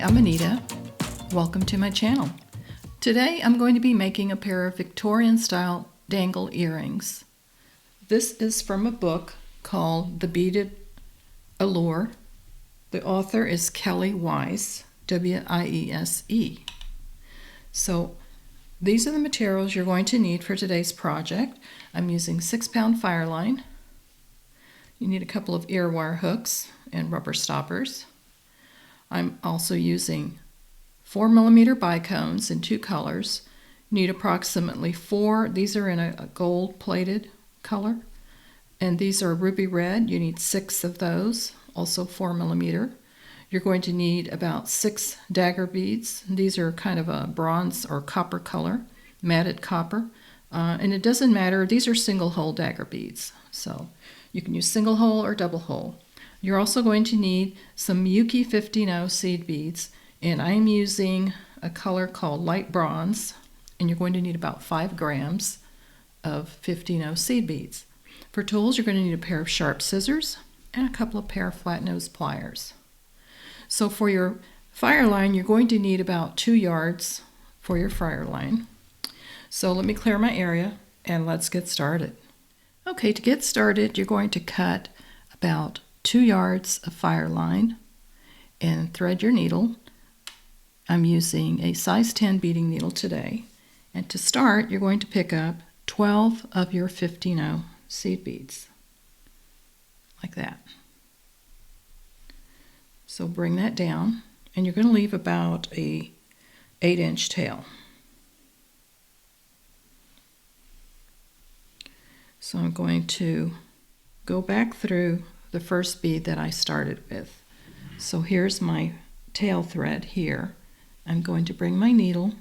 I'm Anita. Welcome to my channel. Today I'm going to be making a pair of Victorian style dangle earrings. This is from a book called The Beaded Allure. The author is Kelly Wiese, W-I-E-S-E. So these are the materials you're going to need for today's project. I'm using 6-pound fireline. You need a couple of ear wire hooks and rubber stoppers. I'm also using 4mm bicones in 2 colors. You need approximately 4. These are in a gold plated color, and these are ruby red. You need 6 of those, also 4mm. You're going to need about 6 dagger beads. These are kind of a bronze or copper color, matted copper. And it doesn't matter, these are single hole dagger beads. So you can use single hole or double hole. You're also going to need some Miyuki 15-0 seed beads, and I'm using a color called light bronze, and you're going to need about 5 grams of 15-0 seed beads. For tools, you're going to need a pair of sharp scissors and a couple of pair of flat-nose pliers. So for your fireline, you're going to need about 2 yards for your fireline. So let me clear my area and let's get started. Okay, to get started, you're going to cut about 2 yards of fireline and thread your needle. I'm using a size 10 beading needle today. And to start, you're going to pick up 12 of your 15-0 seed beads, like that. So bring that down, and you're going to leave about a 8-inch tail. So I'm going to go back through the first bead that I started with. So here's my tail thread here. I'm going to bring my needle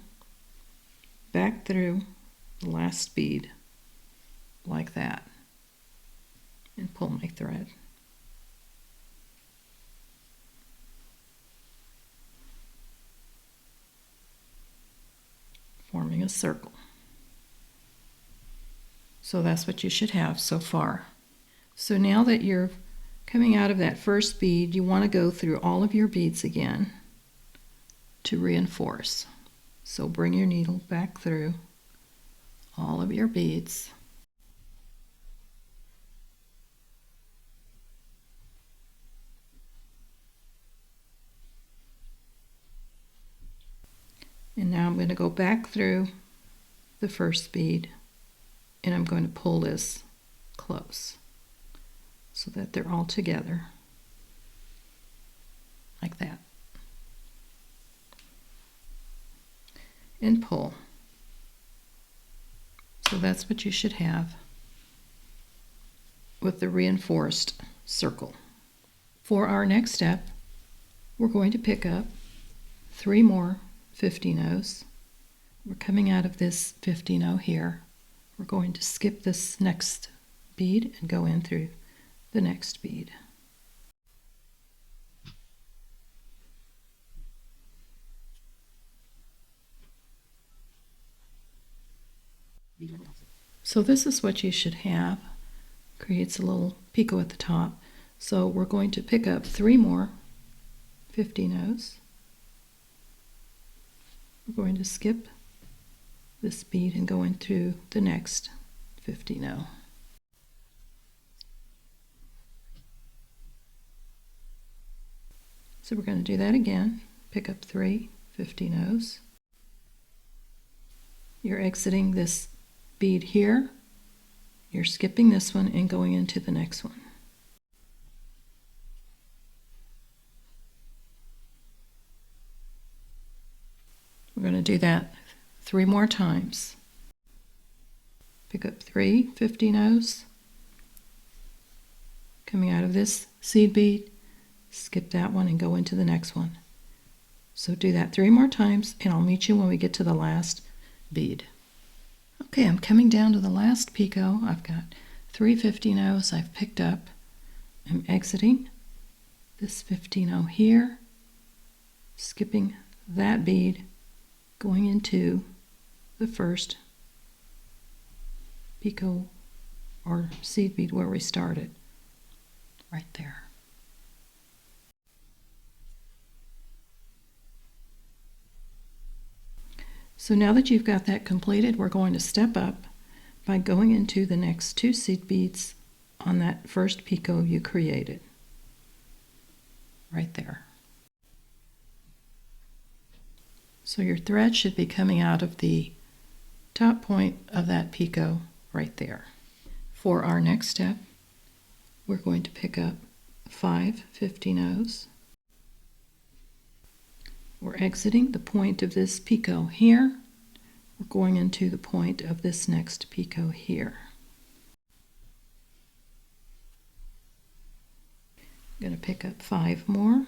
back through the last bead like that and pull my thread. Forming a circle. So that's what you should have so far. So now that you're coming out of that first bead, you want to go through all of your beads again to reinforce. So bring your needle back through all of your beads. And now I'm going to go back through the first bead, and I'm going to pull this close so that they're all together like that, and pull. So that's what you should have with the reinforced circle. For our next step, we're going to pick up 3 more 15-0s. We're coming out of this 15-0 here. We're going to skip this next bead and go in through the next bead. So this is what you should have. Creates a little picot at the top. So we're going to pick up 3 more 15-0s. We're going to skip this bead and go into the next 15-0. So we're going to do that again. Pick up 3 15-0s. You're exiting this bead here. You're skipping this one and going into the next one. We're going to do that 3 more times. Pick up 3 15-0s. Coming out of this seed bead, skip that one and go into the next one. So do that 3 more times, and I'll meet you when we get to the last bead. Okay, I'm coming down to the last picot. I've got 3 15-0s I've picked up. I'm exiting this 15-0 here, skipping that bead, going into the first picot or seed bead where we started, right there. So now that you've got that completed, we're going to step up by going into the next 2 seed beads on that first picot you created. Right there. So your thread should be coming out of the top point of that picot right there. For our next step, we're going to pick up 5 15-ohs. We're exiting the point of this picot here. We're going into the point of this next picot here. I'm going to pick up 5 more.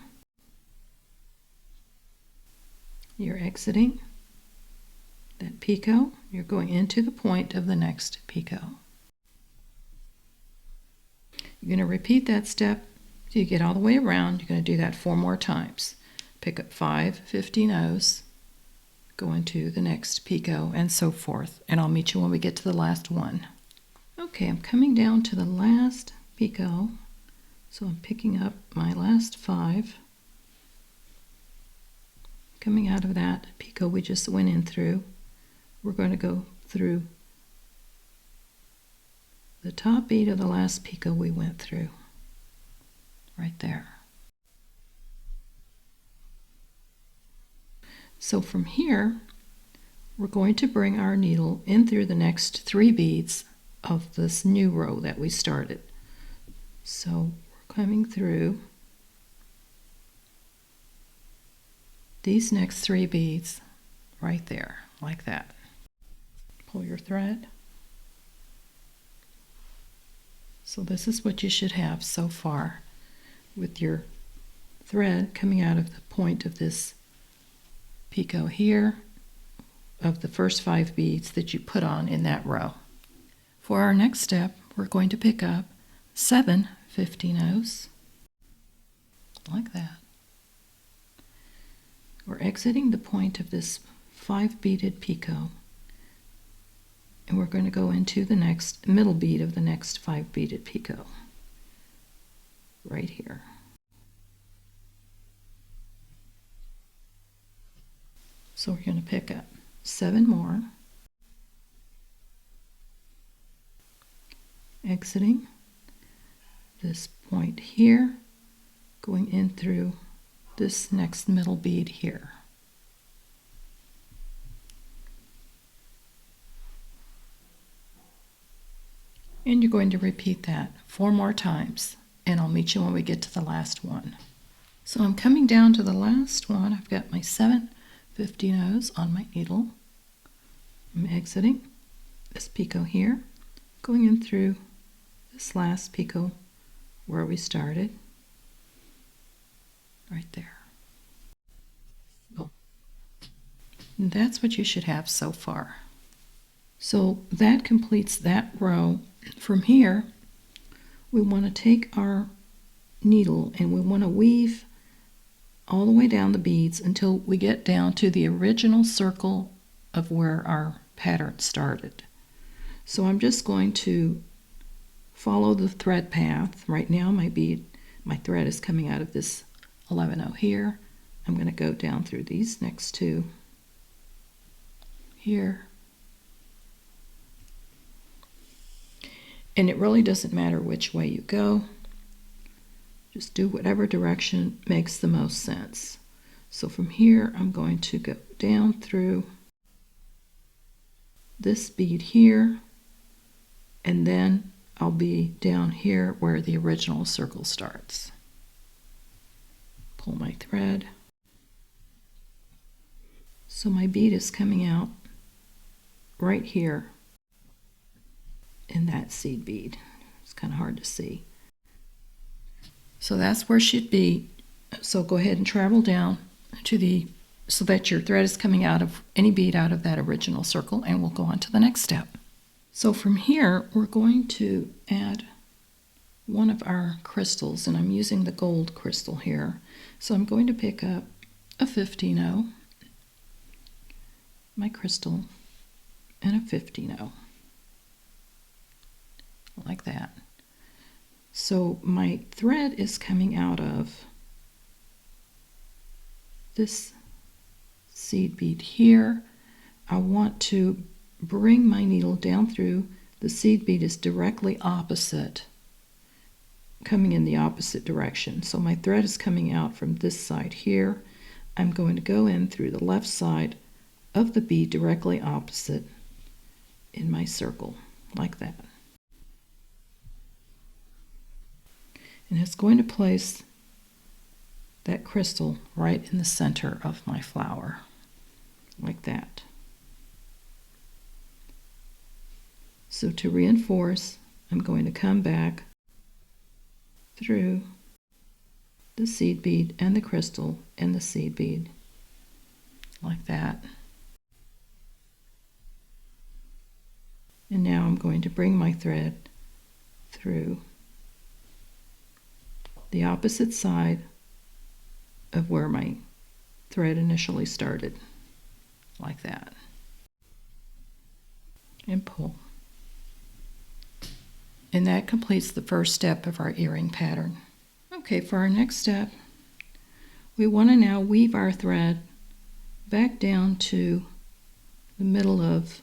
You're exiting that picot. You're going into the point of the next picot. You're going to repeat that step till you get all the way around. You're going to do that 4 more times. Pick up 5 15-ohs, go into the next picot, and so forth. And I'll meet you when we get to the last one. Okay, I'm coming down to the last picot, so I'm picking up my last 5. Coming out of that picot we just went in through, we're going to go through the top bead of the last picot we went through, right there. So from here, we're going to bring our needle in through the next 3 beads of this new row that we started. So we're coming through these next 3 beads right there, like that. Pull your thread. So this is what you should have so far, with your thread coming out of the point of this picot here of the first 5 beads that you put on in that row. For our next step, we're going to pick up 7 15-ohs, like that. We're exiting the point of this 5 beaded picot, and we're going to go into the next middle bead of the next 5 beaded picot, right here. So we're going to pick up 7 more, exiting this point here, going in through this next middle bead here. And you're going to repeat that 4 more times, and I'll meet you when we get to the last one. So I'm coming down to the last one. I've got my 7 15-ohs on my needle. I'm exiting this picot here, going in through this last picot where we started, right there. And that's what you should have so far. So that completes that row. From here, we want to take our needle and we want to weave all the way down the beads until we get down to the original circle of where our pattern started. So I'm just going to follow the thread path. Right now my thread is coming out of this 11-oh here. I'm going to go down through these next 2 here. And it really doesn't matter which way you go. Just do whatever direction makes the most sense. So from here, I'm going to go down through this bead here, and then I'll be down here where the original circle starts. Pull my thread. So my bead is coming out right here in that seed bead. It's kind of hard to see. So that's where it should be. So go ahead and travel down to so that your thread is coming out of any bead out of that original circle, and we'll go on to the next step. So from here, we're going to add one of our crystals, and I'm using the gold crystal here. So I'm going to pick up a 15-oh, my crystal, and a 15-oh, like that. So my thread is coming out of this seed bead here, I want to bring my needle down through. The seed bead is directly opposite, coming in the opposite direction. So my thread is coming out from this side here. I'm going to go in through the left side of the bead directly opposite in my circle, like that. And it's going to place that crystal right in the center of my flower, like that. So to reinforce, I'm going to come back through the seed bead and the crystal and the seed bead, like that. And now I'm going to bring my thread through the opposite side of where my thread initially started, like that, and pull. And that completes the first step of our earring pattern. Okay, for our next step, we want to now weave our thread back down to the middle of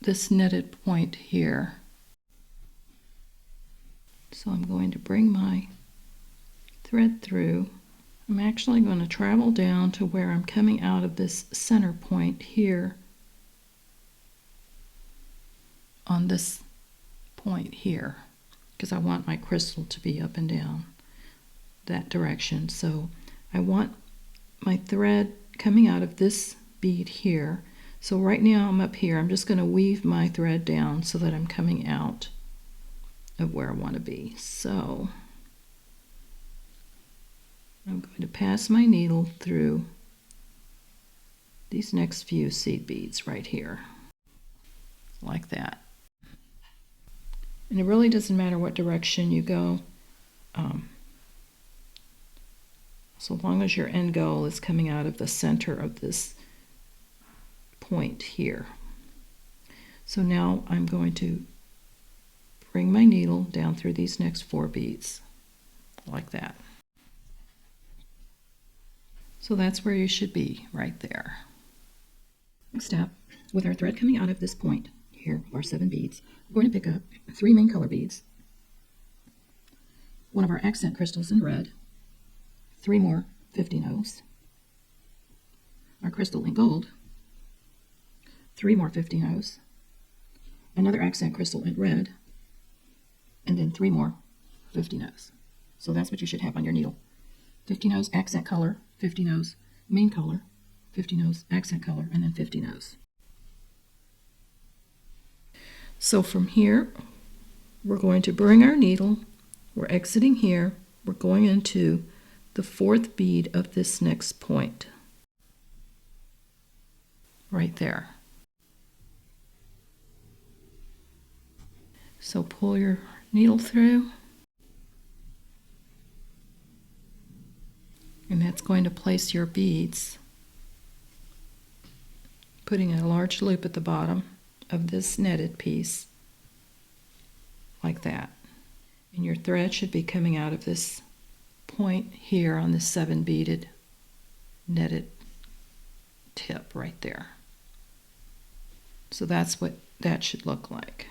this netted point here. So I'm going to bring my thread through. I'm actually going to travel down to where I'm coming out of this center point here, on this point here, because I want my crystal to be up and down that direction. So I want my thread coming out of this bead here. So right now I'm up here. I'm just going to weave my thread down so that I'm coming out of where I want to be. So I'm going to pass my needle through these next few seed beads right here, like that. And it really doesn't matter what direction you go, so long as your end goal is coming out of the center of this point here. So now I'm going to bring my needle down through these next 4 beads, like that. So that's where you should be, right there. Next step, with our thread coming out of this point here, our 7 beads, we're going to pick up 3 main color beads, one of our accent crystals in red, 3 more 50-nose, our crystal in gold, 3 more 50-nose, another accent crystal in red, and then 3 more 50-nose. So that's what you should have on your needle. 50-nose accent color, 50-nose main color, 50-nose accent color, and then 50-nose. So from here, we're going to bring our needle, we're exiting here, we're going into the 4th bead of this next point, right there. So pull your needle through, and that's going to place your beads, putting a large loop at the bottom of this netted piece, like that. And your thread should be coming out of this point here on this 7 beaded netted tip right there. So that's what that should look like.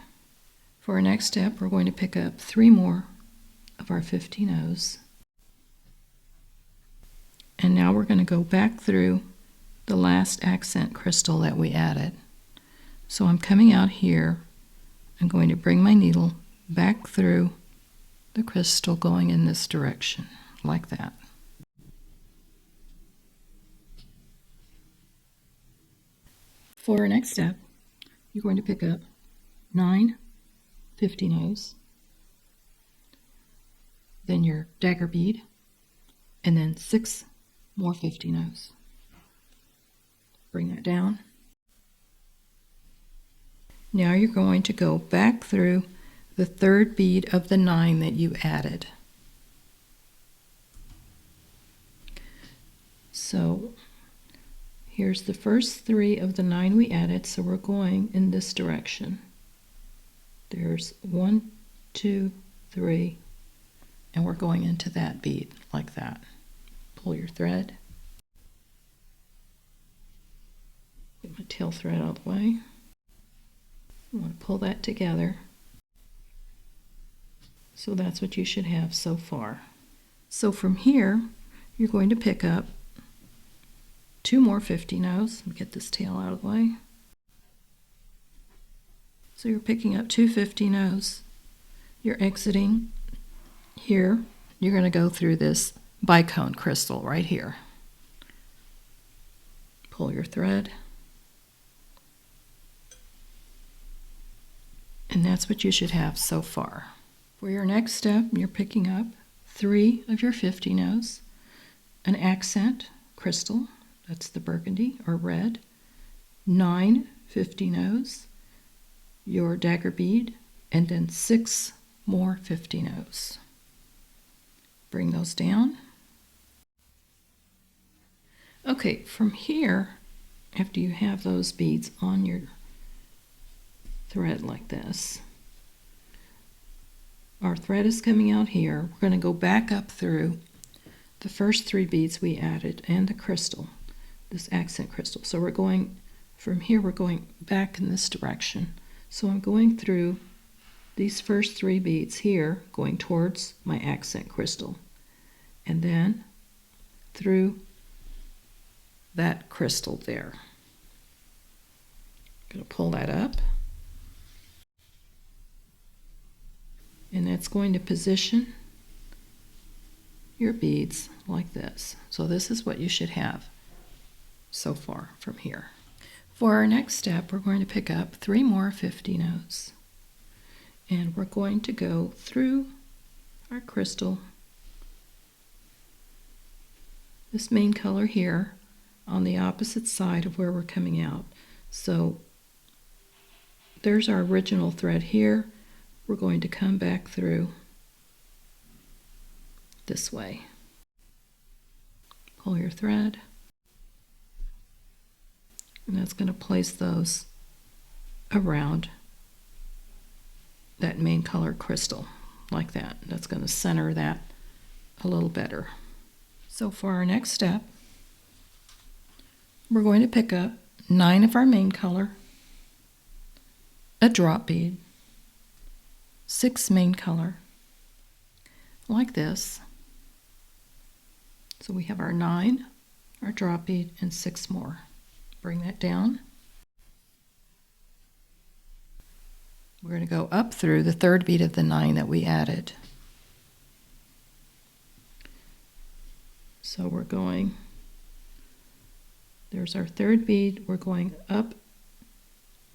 For our next step, we're going to pick up 3 more of our 50-nose. And now we're going to go back through the last accent crystal that we added. So I'm coming out here, I'm going to bring my needle back through the crystal going in this direction, like that. For our next step, you're going to pick up 9 50-nose, then your dagger bead, and then 6 more 50-nose. Bring that down. Now you're going to go back through the 3rd bead of the 9 that you added. So here's the first 3 of the 9 we added, so we're going in this direction. There's 1, 2, 3, and we're going into that bead like that. Pull your thread. Get tail thread out of the way. I want to pull that together. So that's what you should have so far. So from here, you're going to pick up 2 more 50-no's. Get this tail out of the way. So you're picking up 2 50-no's. You're exiting here. You're going to go through this bicone crystal right here. Pull your thread. And that's what you should have so far. For your next step, you're picking up 3 of your 50-no's, an accent crystal, that's the burgundy or red, 9 50-no's, your dagger bead, and then 6 more 50-no's. Bring those down. Okay, from here, after you have those beads on your thread like this, our thread is coming out here. We're going to go back up through the first 3 beads we added and the crystal, this accent crystal. So we're going from here, we're going back in this direction. So I'm going through these first 3 beads here, going towards my accent crystal, and then through that crystal there. I'm going to pull that up. And that's going to position your beads like this. So this is what you should have so far from here. For our next step, we're going to pick up 3 more 50-no's. And we're going to go through our crystal, this main color here, on the opposite side of where we're coming out. So there's our original thread here. We're going to come back through this way. Pull your thread, and that's going to place those around that main color crystal like that. That's going to center that a little better. So for our next step, we're going to pick up 9 of our main color, a drop bead, 6 main color, like this. So we have our 9, our drop bead, and 6 more. Bring that down. We're going to go up through the 3rd bead of the 9 that we added. So we're going, there's our 3rd bead, we're going up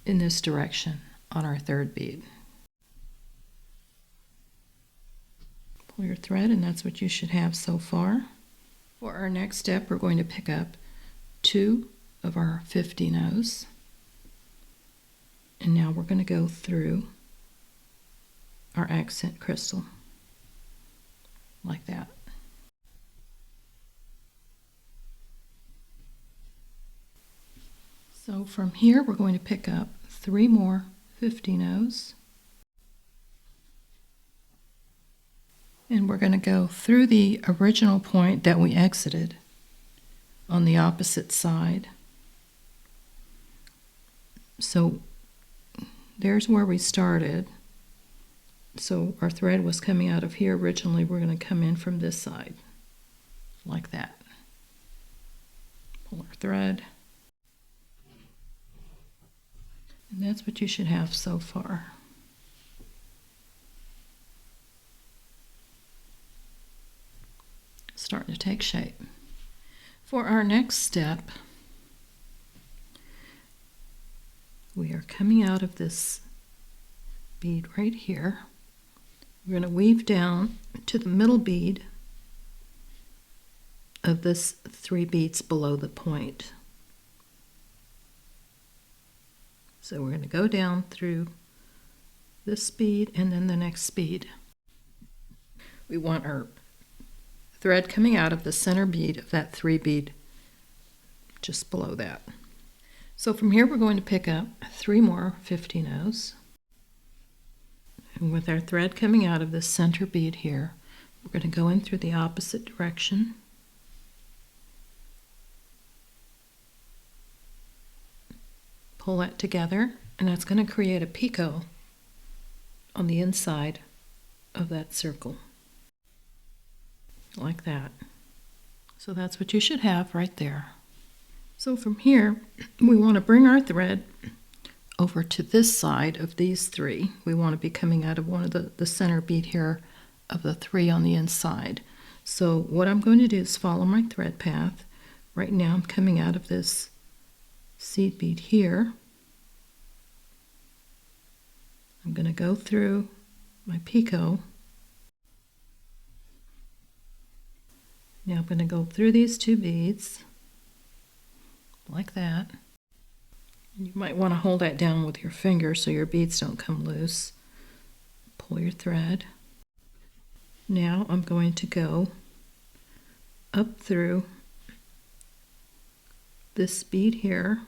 in this direction on our 3rd bead. Pull your thread, and that's what you should have so far. For our next step, we're going to pick up 2 of our 50-no's, and now we're going to go through our accent crystal like that. So from here, we're going to pick up 3 more 50-no's. And we're going to go through the original point that we exited on the opposite side. So there's where we started. So our thread was coming out of here. Originally, we're going to come in from this side, like that. Pull our thread. And that's what you should have so far. Starting to take shape. For our next step, we are coming out of this bead right here. We're going to weave down to the middle bead of this 3 beads below the point. So we're going to go down through this bead and then the next bead. We want our thread coming out of the center bead of that 3 bead just below that. So from here we're going to pick up 3 more 50-no's. And with our thread coming out of this center bead here, we're going to go in through the opposite direction. pull that together, and that's going to create a picot on the inside of that circle, like that. So that's what you should have right there. So from here, we want to bring our thread over to this side of these three. We want to be coming out of one of the center bead here of the three on the inside. So what I'm going to do is follow my thread path. Right now I'm coming out of this seed bead here. I'm going to go through my picot. Now I'm going to go through these two beads like that. You might want to hold that down with your finger so your beads don't come loose. Pull your thread. Now I'm going to go up through this bead here.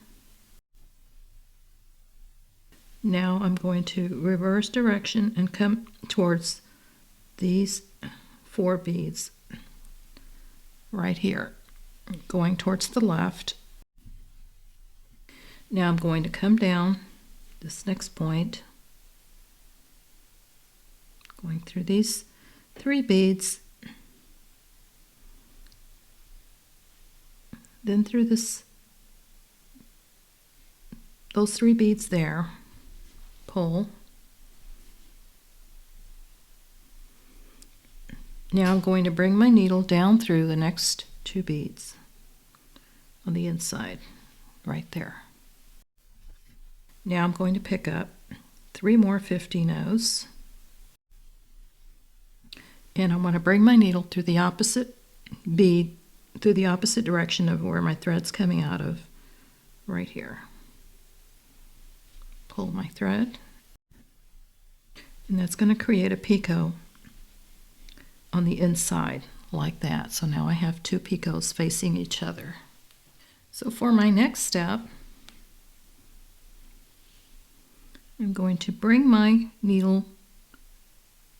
Now I'm going to reverse direction and come towards these 4 beads right here, going towards the left. Now I'm going to come down this next point, going through these 3 beads, then through those 3 beads there, pull. Now I'm going to bring my needle down through the next 2 beads on the inside, right there. Now I'm going to pick up 3 more 15-ohs, and I want to bring my needle through the opposite bead, through the opposite direction of where my thread's coming out of, right here. Pull my thread, and that's going to create a picot on the inside like that. So now I have 2 picots facing each other. So for my next step, I'm going to bring my needle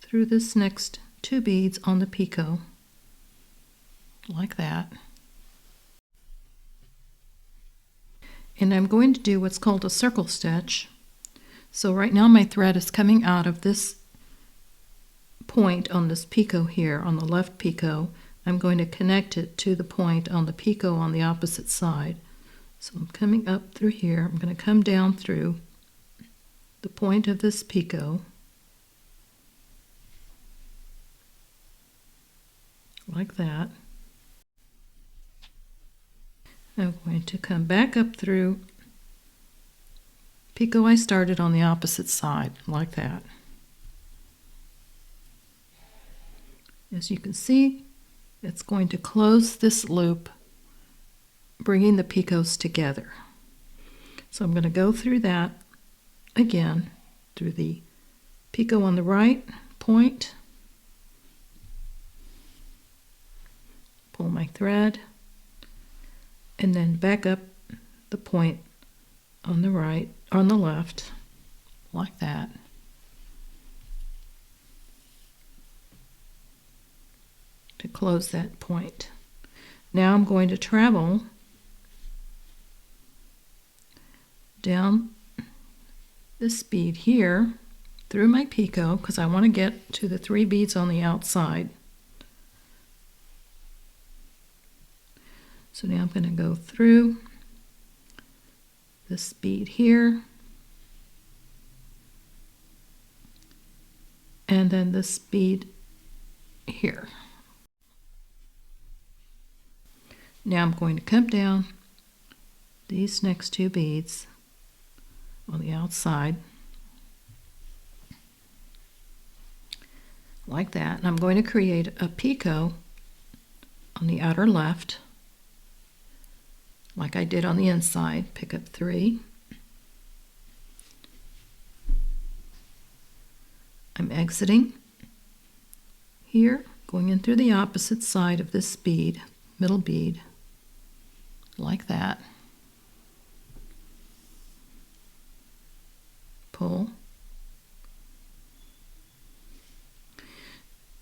through this next 2 beads on the picot like that. And I'm going to do what's called a circle stitch. So right now my thread is coming out of this point on this picot here, on the left picot. I'm going to connect it to the point on the picot on the opposite side. So I'm coming up through here. I'm going to come down through the point of this picot like that. I'm going to come back up through picot I started on the opposite side like that. As you can see, it's going to close this loop, bringing the picots together. So I'm going to go through that again, through the picot on the right point, pull my thread, and then back up the point on the right, on the left, like that. To close that point. Now I'm going to travel down this bead here through my picot because I want to get to the 3 beads on the outside. So now I'm going to go through this bead here, and then this bead here. Now I'm going to come down these next 2 beads on the outside like that, and I'm going to create a picot on the outer left like I did on the inside. Pick up 3. I'm exiting here, going in through the opposite side of this bead, middle bead, like that. Pull.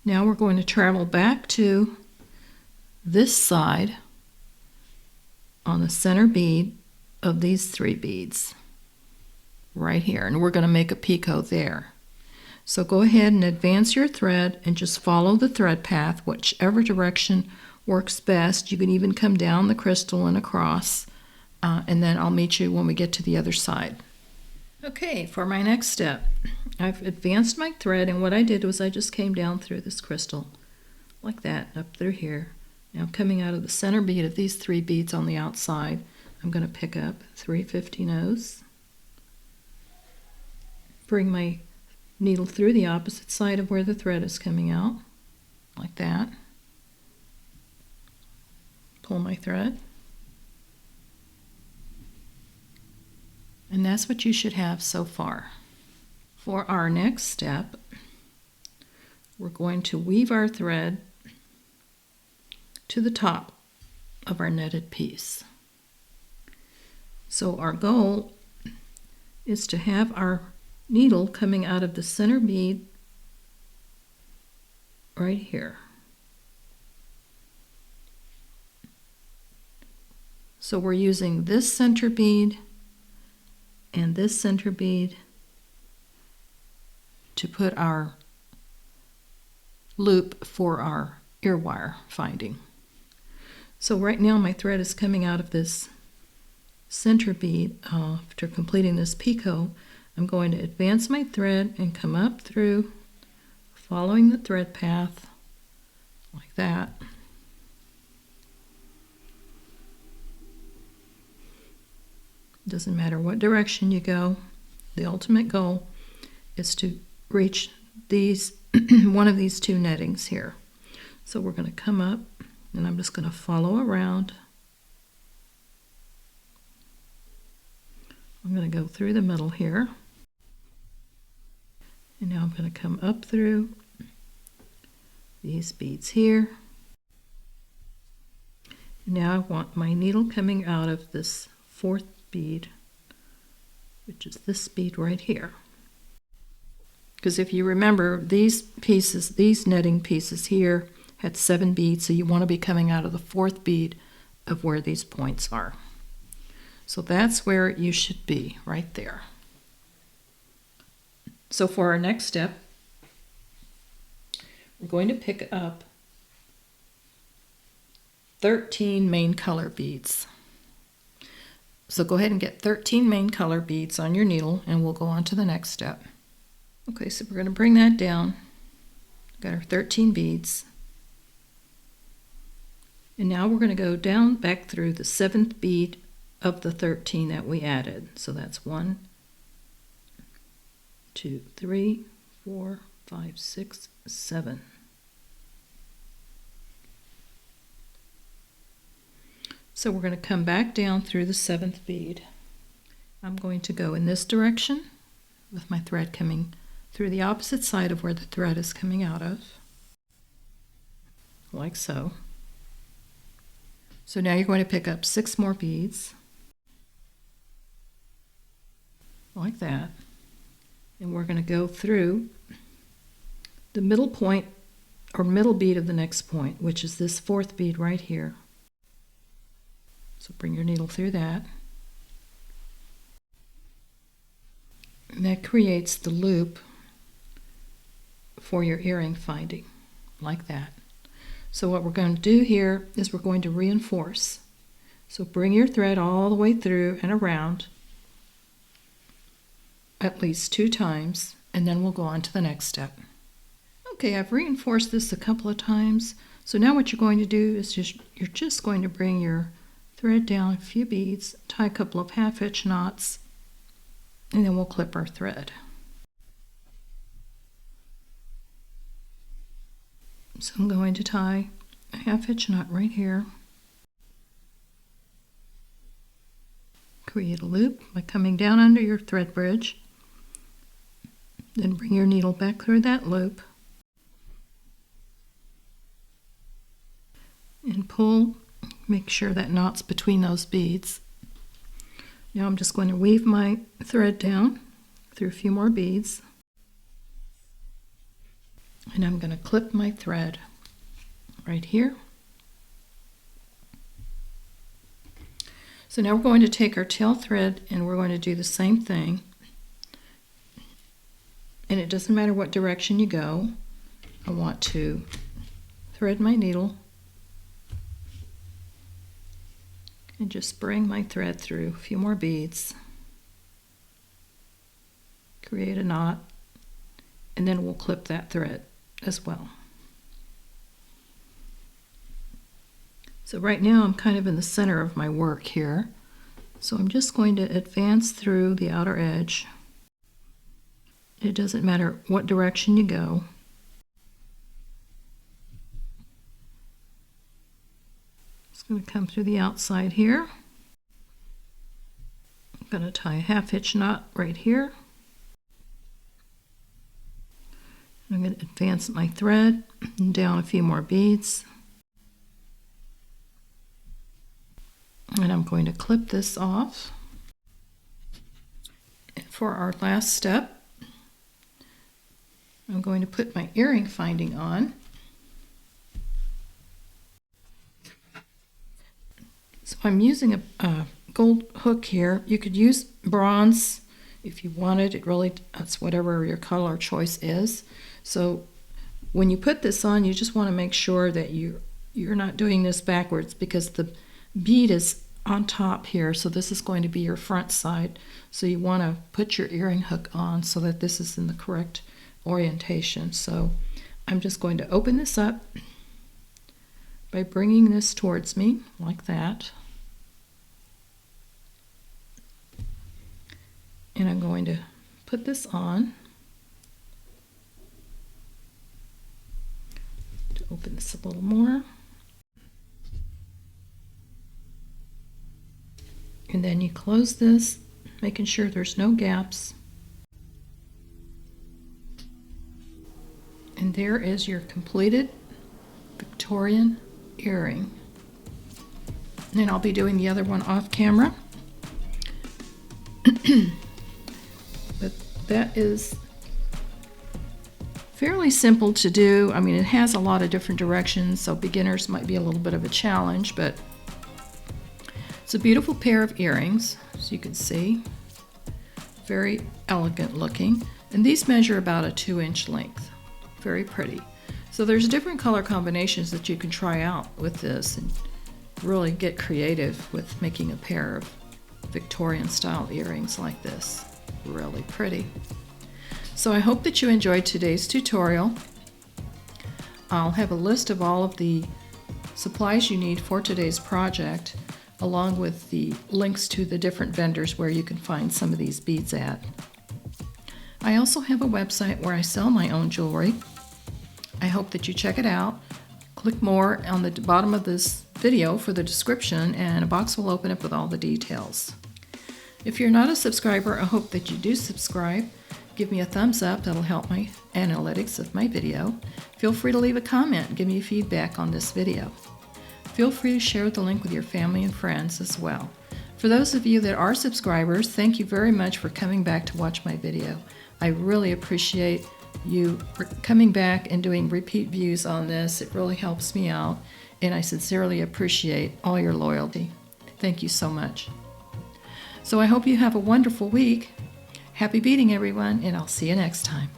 Now we're going to travel back to this side on the center bead of these 3 beads. right here, and we're going to make a picot there. So go ahead and advance your thread and just follow the thread path, whichever direction works best. You can even come down the crystal and across, and then I'll meet you when we get to the other side. Okay, for my next step, I've advanced my thread, and what I did was I just came down through this crystal like that, up through here. Now coming out of the center bead of these 3 beads on the outside, I'm going to pick up 3 15-ohs, bring my needle through the opposite side of where the thread is coming out, like that. Pull my thread. And that's what you should have so far. For our next step, we're going to weave our thread to the top of our netted piece. So our goal is to have our needle coming out of the center bead right here. So we're using this center bead and this center bead to put our loop for our ear wire finding. So right now my thread is coming out of this center bead. After completing this picot, I'm going to advance my thread and come up through, following the thread path like that. Doesn't matter what direction you go. The ultimate goal is to reach these one of these 2 nettings here. So we're going to come up, and I'm just going to follow around. I'm going to go through the middle here. And now I'm going to come up through these beads here. And now I want my needle coming out of this 4th bead, which is this bead right here. Because if you remember, these pieces, these netting pieces here had 7 beads, so you want to be coming out of the 4th bead of where these points are. So that's where you should be, right there. So for our next step, we're going to pick up 13 main color beads. So go ahead and get 13 main color beads on your needle, and we'll go on to the next step. Okay, so we're going to bring that down. Got our 13 beads. And now we're going to go down back through the 7th bead of the 13 that we added. So that's 1, 2, 3, 4, 5, 6, 7. So we're going to come back down through the 7th bead. I'm going to go in this direction with my thread coming through the opposite side of where the thread is coming out of, like so. So now you're going to pick up 6 more beads, like that. And we're going to go through the middle point or middle bead of the next point, which is this 4th bead right here. So bring your needle through that. And that creates the loop for your earring finding, like that. So what we're going to do here is we're going to reinforce. So bring your thread all the way through and around at least 2 times, and then we'll go on to the next step. Okay, I've reinforced this a couple of times. So now what you're going to do is you're just going to bring your thread down a few beads, tie a couple of 1/2 inch knots, and then we'll clip our thread. So I'm going to tie a 1/2 inch knot right here. Create a loop by coming down under your thread bridge. Then bring your needle back through that loop and pull. Make sure that knot's between those beads. Now I'm just going to weave my thread down through a few more beads, and I'm going to clip my thread right here. So now we're going to take our tail thread and we're going to do the same thing. And it doesn't matter what direction you go. I want to thread my needle and just bring my thread through a few more beads. Create a knot, and then we'll clip that thread as well. So right now I'm kind of in the center of my work here. So I'm just going to advance through the outer edge. It doesn't matter what direction you go. It's going to come through the outside here. I'm going to tie a half-hitch knot right here. I'm going to advance my thread and down a few more beads. And I'm going to clip this off. And for our last step, I'm going to put my earring finding on. So I'm using a gold hook here. You could use bronze if you wanted. It really, that's whatever your color choice is. So when you put this on, you just want to make sure that you're not doing this backwards, because the bead is on top here, so this is going to be your front side. So you want to put your earring hook on so that this is in the correct orientation. So I'm just going to open this up by bringing this towards me like that. And I'm going to put this on. To open this a little more. And then you close this, making sure there's no gaps. And there is your completed Victorian earring. And I'll be doing the other one off camera. But that is fairly simple to do. I mean, it has a lot of different directions, so beginners might be a little bit of a challenge, but it's a beautiful pair of earrings, as you can see. Very elegant looking. And these measure about a 2-inch length. Very pretty. So there's different color combinations that you can try out with this and really get creative with making a pair of Victorian style earrings like this. Really pretty. So I hope that you enjoyed today's tutorial. I'll have a list of all of the supplies you need for today's project, along with the links to the different vendors where you can find some of these beads at. I also have a website where I sell my own jewelry. I hope that you check it out. Click more on the bottom of this video for the description, and a box will open up with all the details. If you're not a subscriber, I hope that you do subscribe. Give me a thumbs up, that'll help my analytics of my video. Feel free to leave a comment and give me feedback on this video. Feel free to share the link with your family and friends as well. For those of you that are subscribers, thank you very much for coming back to watch my video. I really appreciate you coming back and doing repeat views on this. It really helps me out, and I sincerely appreciate all your loyalty. Thank you so much. So I hope you have a wonderful week. Happy beading, everyone, and I'll see you next time.